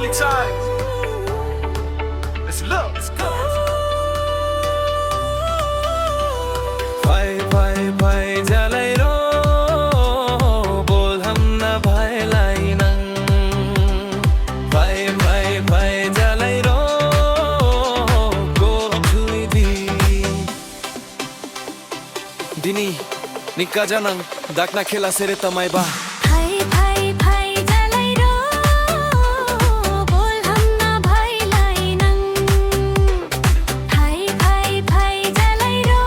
only time. Let's look, let's go. भाई भाई भाई jalai ro bol ham na bhai lai nang भाई भाई भाई jalai ro go thui di dini nikka janang dakna khela sere tamai ba भाई भाई भाई jalai ro bol ham na bhai lai nang भाई भाई भाई jalai ro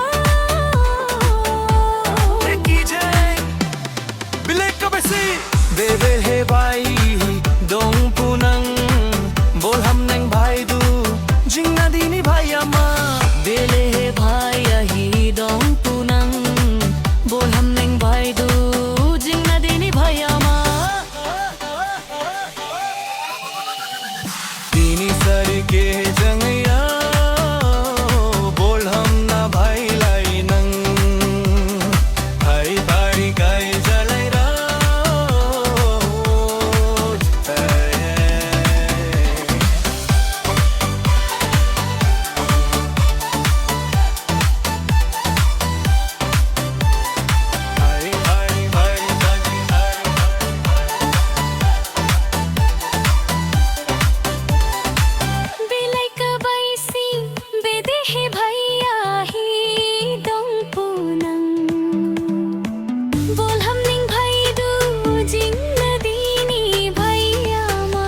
bile kabesi bebe he bhai dong punang bol ham nang bhai du jingna dini bhai ama bele he bhai ahi dong punang bol ham nang bhai du jingna dini bhai ama dini sari ke jangaya bol ham na bhai lai nang bhai bhai kai jalai ra belai ka baisi bede he bhai ahi dong punang bol ham ning bhai du jingna dini bhai ama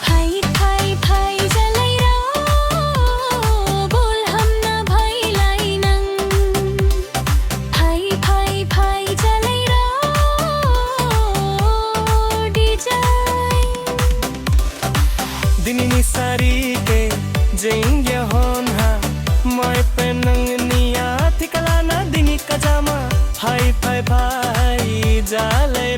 bhai bhai bhai jalai ro bol ham na bhai lai nang bhai bhai bhai jalai ro dijai dini ni sari ke jengya hon ha mai penang niya thikala na dini kajama bhai bhai bhai jalai